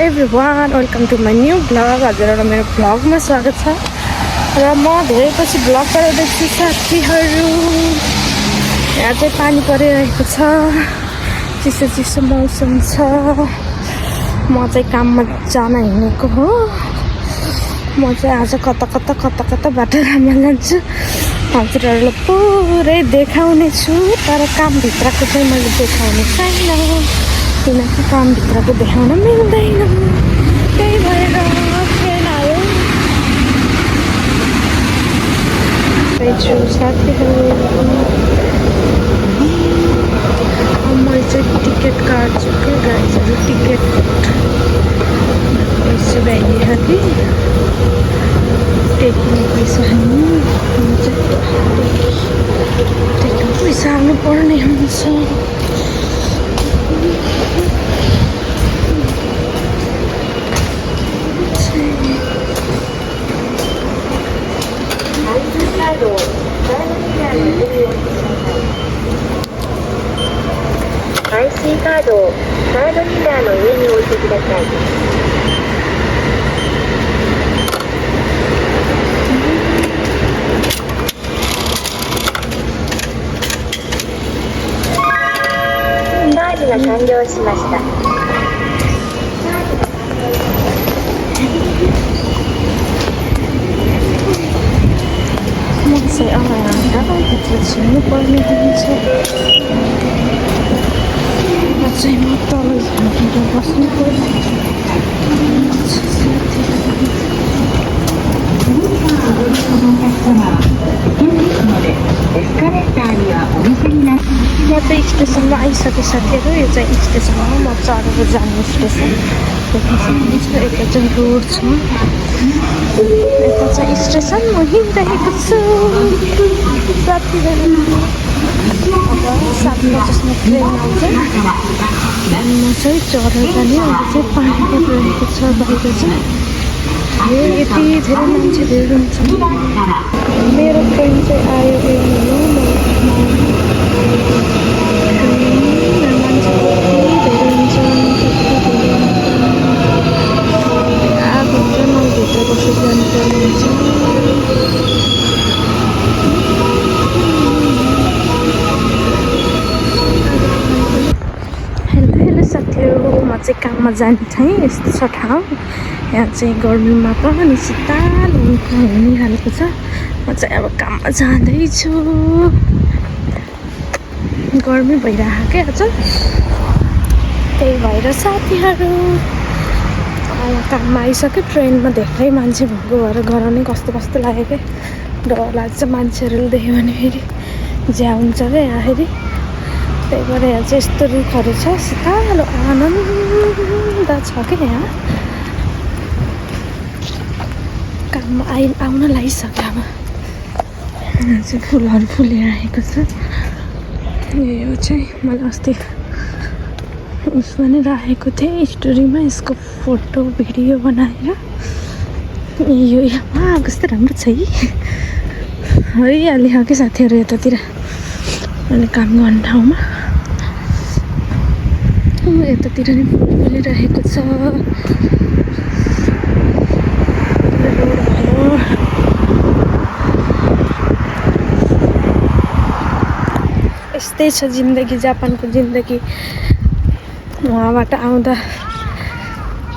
Everyone, welcome to my new blog. हजुरहरूलाई मेरो ब्लगमा स्वागत छ र म धेरैपछि ब्लग गराउँदैछु साथीहरू। यहाँ चाहिँ पानी परिरहेको छ, चिसो चिसो मौसम छ। म चाहिँ काममा जान हिँडेको हो। म चाहिँ आज कता बाटोमा जान्छु, हजुरहरूलाई पुरै देखाउने छु। तर कामभित्रको चाहिँ मैले देखाउने छैन, किनकि कामभित्रको देखाउन मिल्दैन। त्यही भएर ट्रेन आयो साथीहरू। मैले चाहिँ टिकट काट्छु क्या गाइजहरू, टिकट पैसा भ्याइदिएर कि टेक्ने पैसा त्यति पैसा हाल्नु पर्ने हुन्छ। IC カードをサードミラーの上に置いてください。チャージが完了しました。म चाहिँ अब भित्र छिर्नु पर्ने हुन्छ। म चाहिँ म तल झरेर बस्नु पर्ने। म चाहिँ स्टेसनमा आइसकेँ साथीहरू। यो चाहिँ स्टेसन हो, म चढेर जाने स्टेसन। यता चाहिँ रोड छ, यता चाहिँ स्टेसन। म हिँडिरहेको छु साथीहरू। अब 7 बजेसम्म ट्रेन आउँछ। म चाहिँ चढेर जाने। अहिले चाहिँ पानी परिरहेको छ बाहिर चाहिँ। यति धेरै मान्छेहरू हुन्छ। मेरो ट्रेन चाहिँ आयो म चाहिँ काममा जाने ठाउँ यस्तो छ ठाउँ। यहाँ चाहिँ गर्मीमा पनि शीतल हुनिहालेको छ। म चाहिँ अब काममा जाँदैछु। गर्मी भइरहेको क्या आज, त्यही भएर साथीहरू काममा आइसक्यो। ट्रेनमा धेरै मान्छे भएको भएर गराउने कस्तो लाग्यो क्या। डर लाग्छ मान्छेहरूले देख्यो भने फेरि ज्या हुन्छ क्या यहाँ फेरि। त्यही भएर यहाँ चाहिँ यस्तो रुखहरू छ, शीतल आनन्द छ क्या यहाँ। काममा आउन लागिसक्यो। अब यहाँ चाहिँ फुलहरू फुलिरहेको छ। यो चाहिँ मैले अस्ति उसमा नै राखेको थिएँ स्टोरीमा, यसको फोटो भिडियो बनाएर। यो कस्तो राम्रो छ है, हरियाली कि साथीहरू। यतातिर मैले काम गर्ने ठाउँमा यतातिर नि फुल फुलिरहेको छ। यस्तै छ जिन्दगी, जापानको जिन्दगी। उहाँबाट आउँदा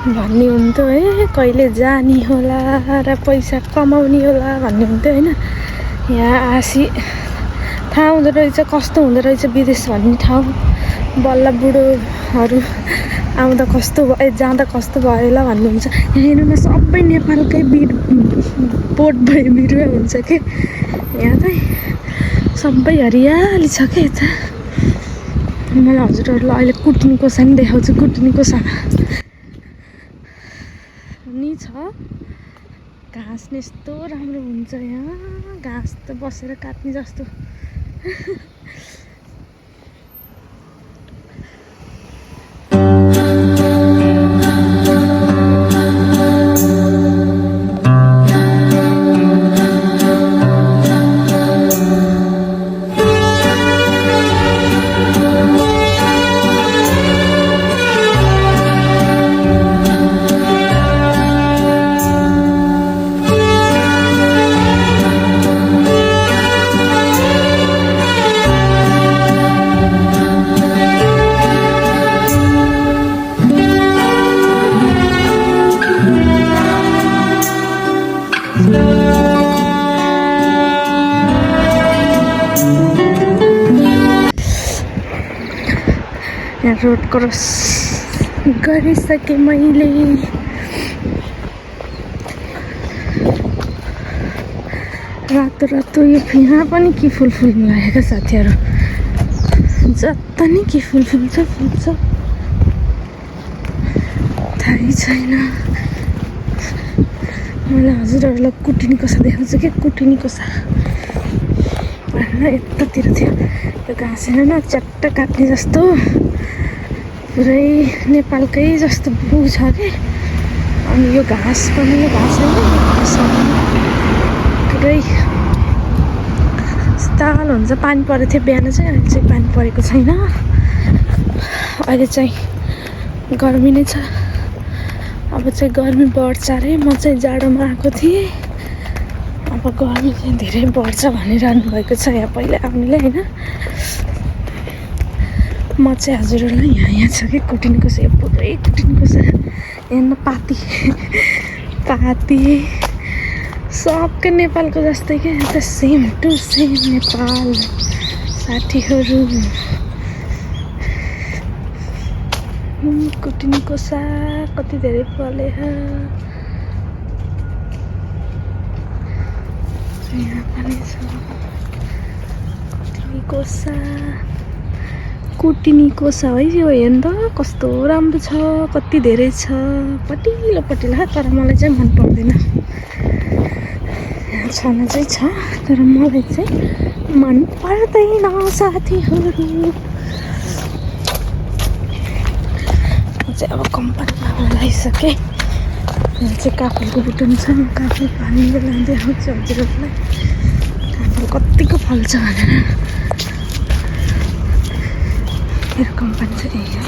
भन्ने हुन्थ्यो है, कहिले जाने होला र पैसा कमाउने होला भन्ने हुन्थ्यो होइन। यहाँ आसी थाहा हुँदो रहेछ कस्तो हुँदो रहेछ विदेश भन्ने ठाउँ। बल्ल बुढोहरू आउँदा कस्तो भयो, जाँदा कस्तो भयो होला भन्ने हुन्छ। यहाँ हेर्नुमा सबै नेपालकै बोट बिरुवा हुन्छ कि। यहाँ चाहिँ सबै हरियाली छ क्या यता। मैले हजुरहरूलाई अहिले कुट्ने कोसा पनि देखाउँछु। कुट्ने कोसा नि छ, घाँस नि यस्तो राम्रो हुन्छ यहाँ। घाँस त बसेर काट्ने जस्तो। रोड क्रस गरिसकेँ मैले। रातो रातो यो यहाँ पनि के फुल फुल्नु लागेको साथीहरू, जता नि के फुल फुल्छ थाहै छैन। मैले हजुरहरूलाई कुटिनी कोसा देखाउँछु कि कुटिनी कोसा यतातिर थियो। यो घाँस हेर्नु न च्याट्ट काट्ने जस्तो, पुरै नेपालकै जस्तो बिउ छ कि। अनि यो घाँस पनि यो घाँस होइन, पुरै शीतल हुन्छ। पानी परेको थियो बिहान चाहिँ, अहिले चाहिँ पानी परेको छैन। अहिले चाहिँ गर्मी नै छ। अब चाहिँ गर्मी बढ्छ अरे। म चाहिँ जाडोमा आएको थिएँ, अब गर्मी चाहिँ धेरै बढ्छ भनिरहनु भएको छ यहाँ पहिला आउनेले होइन। म चाहिँ हजुरहरूलाई यहाँ छ कि कुटिनी कोसा, यो पुरै कुटिनी कोसा हेर्नु। पाती सबकै नेपालको जस्तै क्या, त सेम टु सेम नेपाल साथीहरू। कुटिनी कोसा कति धेरै फले। यहाँ पनि छ कुटिनी कोसा है। यो हेर्नु त कस्तो राम्रो छ, कति धेरै छ, पटिलो तर मलाई चाहिँ मन पर्दैन। यहाँ छन चाहिँ छ तर मलाई चाहिँ मन पर्दैन साथीहरू। म चाहिँ अब कम्पनीमा लगाइसकेँ। यहाँ चाहिँ काफलको बुटन छ, काफल पानीले लाँदै आउँछु हजुरहरूलाई। काफल कतिको फल्छ भनेर। मेरो कम्पनी चाहिँ यही हो,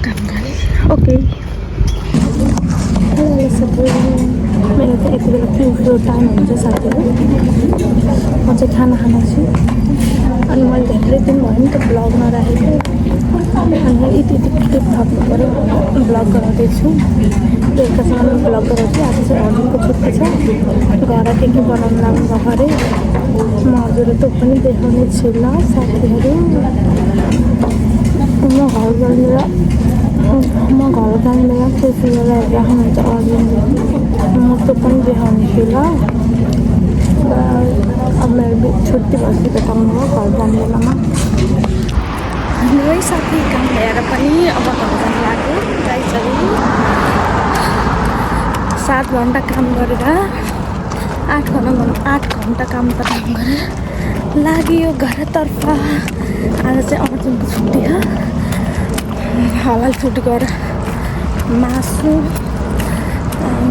काम गर्ने। ओके, हेलो सबै। मेरो चाहिँ यति बेला पिउको टाइम हुन्छ साथीहरू। म चाहिँ खाना खान्छु। अनि मैले धेरै दिन भयो नि त ब्लग नराखेको, अनि यति क्लिप थप्नु पऱ्यो भनेर ब्लग गराउँदैछु। बेलुकासम्म ब्लग गराउँछु। आज चाहिँ हजुरको छुट्टी छ, घर के बनाउनु लाग्नु भएको अरे। म हजुर त पनि देखाउने छु ल साथीहरू। म घर जाँदैन त्यति बेला राख्नुहुन्छ हजुरले, म त पनि देखाउने छु ल। अब मेरो छुट्टी भएपछि त पाउनु हो घर जाने बेलामा। है साथी, काम ल्याएर पनि अब घर जानु लाग्यो। गाइसहरू 7 घन्टा काम गरेर 8 घन्टा काम गरेर लाग्यो घरतर्फ। आज चाहिँ अर्जुनको छुट्टी हो, हलाल छुट्टी गरेर मासु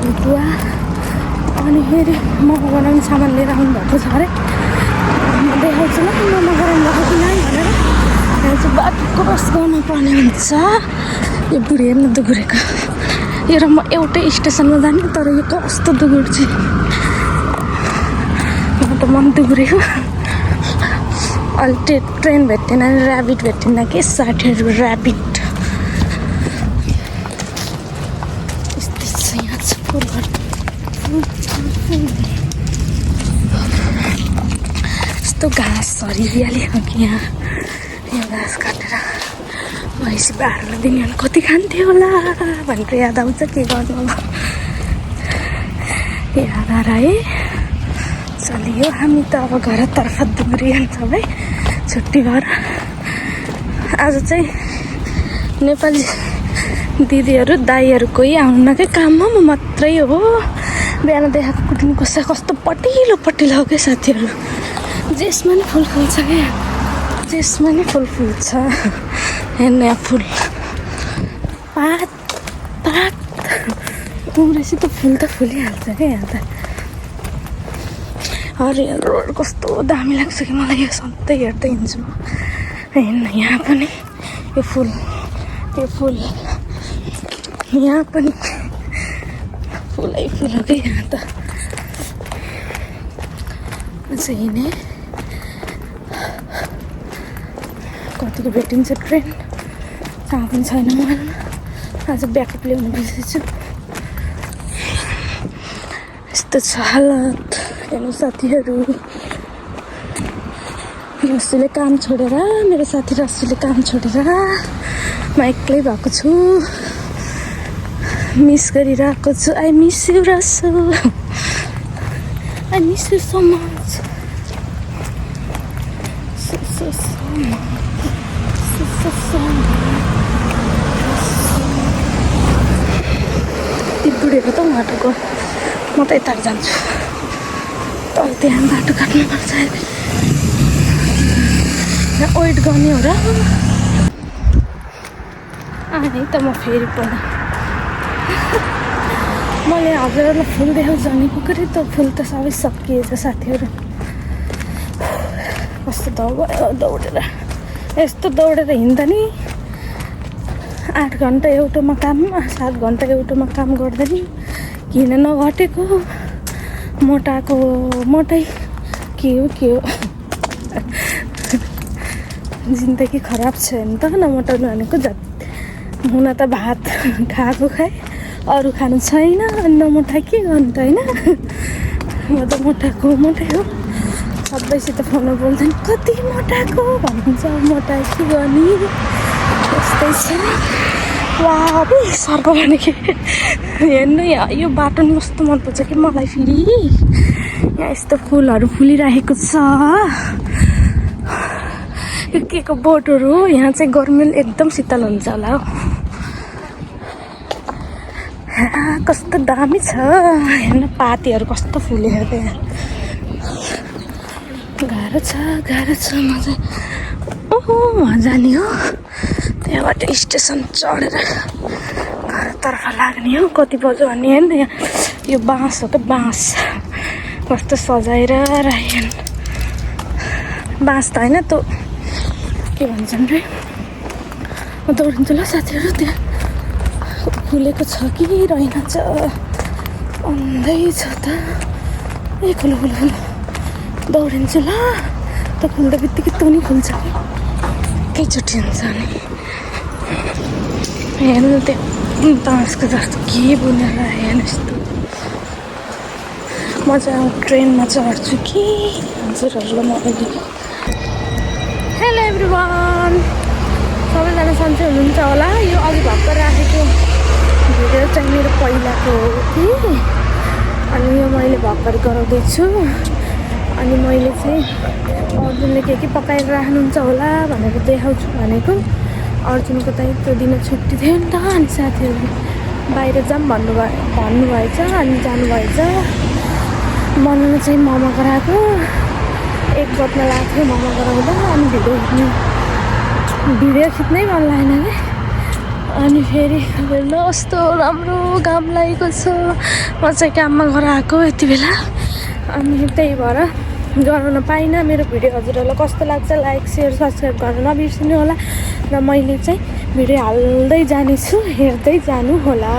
भुटुवा अनि फेरि मोमो बनाउने सामान लिएर आउनु भएको छ अरे। म देखाउँछु ल मोमो गराउनु भएको कि नै भनेर। यहाँ चाहिँ बाटो क्रस गर्नु पर्ने हुन्छ। यो बुढी हेर्नु दुगुरेको। यो र म एउटै स्टेसनमा जाने, तर यो कस्तो दुगुर्छ। म त मन दुगुरेको। अहिले ट्रेन भेट्टेन, ऱ्याबिट भेट्टेन कि साथीहरू, ऱ्याबिट। यस्तै छ यहाँ छ फुलहरू। यस्तो घाँस हरियाली कि यहाँ। यो घाँस काटेर भैँसी बाख्रालाई दिने भने कति खान्थ्यो होला भनेर याद आउँछ। के गर्नु अब, याद आएर है चलियो। हामी त अब घरतर्फ दुब्रिहाल्छ है छुट्टी भएर। आज चाहिँ नेपाली दिदीहरू दाईहरू कोही आउनु कि काममा, म मात्रै हो। बिहान देखाएको कुटिनी कोसा कस्तो पटिलो हो क्या साथीहरू। जेसमा नि फुल फुल्छ क्या, जेसमा नि फुल फुल्छ। हेर्नु यहाँ फुल पात उम्रेपछि त फुलिहाल्छ क्या यहाँ त। हरियो रोड कस्तो दामी लाग्छ कि मलाई। यो सधैँ हेर्दै हिँड्छु म। हेर्नु यहाँ पनि यो फुल यहाँ पनि फुलै फुल हो कि यहाँ त। चाहिँ हिँडेँ कतिको भेटिन्छ ट्रेन, कहाँ पनि छैन मलाई। आज ब्याकअप ल्याउनु बिर्सेछु। यस्तो छ हालत हेर्नु साथीहरू। रस्सुले काम छोडेर मेरो साथी रस्सुले काम छोडेर म एक्लै भएको छु मिस गरिरहेको छु I miss you Rassu I miss you so much ती बुढेको त उहाँको म त यता जान्छु तर त्यहाँ बाटो काट्नुपर्छ यहाँ वेट गर्ने हो र आएँ त म फेरि पनि मैले हजुरहरूलाई फुल देखाउँछ भनेको कि त फुल त सबै सकिएछ साथीहरू कस्तो दौडेर यस्तो दौडेर हिँड्दा नि 8 घन्टा एउटोमा काम 7 घन्टा एउटोमा काम गर्दा नि किन नघटेको मोटाको मोटाइ के हो जिन्दगी खराब छ नि त नमोटाउनु भनेको जति हुन त भात खाएको खाएँ अरू खानु छैन नमोटा के गर्नु त होइन म त मोटाको मोटाइ हो सबैसित फोनमा बोल्दैन कति मोटाको भन्छ मोटा के गर्ने यस्तै छ वा सर्को भने कि हेर्नु यो बाटो नि कस्तो मनपर्छ कि मलाई फेरि यहाँ यस्तो फुलहरू फुलिरहेको छ यो के को बोटहरू हो यहाँ चाहिँ गर्मीले एकदम शीतल हुन्छ होला हौ कस्तो दामी छ हेर्न पातीहरू कस्तो फुलेको त्यहाँ गाह्रो छ म चाहिँ ओहो वहाँ जाने हो त्यहाँबाट स्टेसन चढेर घरतर्फ लाग्ने हो कति बज्यो भन्ने हेर्नु यहाँ यो बाँस हो त बाँस कस्तो सजाएर राखेन बाँस त होइन त के भन्छन् रे म दौडिन्छु ल साथीहरू त्यहाँ फुलेको छ कि रहेनछ अन्धै छ त ए खुलो दौडिन्छु ल त फुल्दा बित्तिकै तँ नि फुल्छ एकैचोटि हुन्छ नि हेर्नु त्यो बाँसको जस्तो के बुनेर हेर्नु यस्तो म चाहिँ ट्रेनमा चढ्छु कि हजुरहरूलाई म अहिले हेलो एभ्रिवान सबैजना सन्चै हुनुहुन्छ होला यो अघि भर्खर राखेको भिडियो चाहिँ मेरो पहिलाको हो कि अनि यो मैले भर्खर गराउँदैछु अनि मैले चाहिँ अर्जुनले के पकाएर राख्नुहुन्छ होला भनेर देखाउँछु भनेको अर्जुनको त त्यो दिन छुट्टी थियो नि त अनि साथीहरू बाहिर जाऊँ भन्नुभएछ अनि जानुभएछ बनाउनु चाहिँ मोमो गराएको 1 बज्न लाग्थ्यो मोमो गराउँदा अनि भिडियो खिच्नै मन लागेन कि अनि फेरि ल कस्तो राम्रो घाम लागेको छ म चाहिँ काममा गराएको यति बेला अनि त्यही भएर गराउन पाइनँ मेरो भिडियो हजुरहरूलाई कस्तो लाग्छ लाइक सेयर सब्सक्राइब गर्न नबिर्सिनु होला र मैले चाहिँ भिडियो हाल्दै जानेछु हेर्दै जानु होला।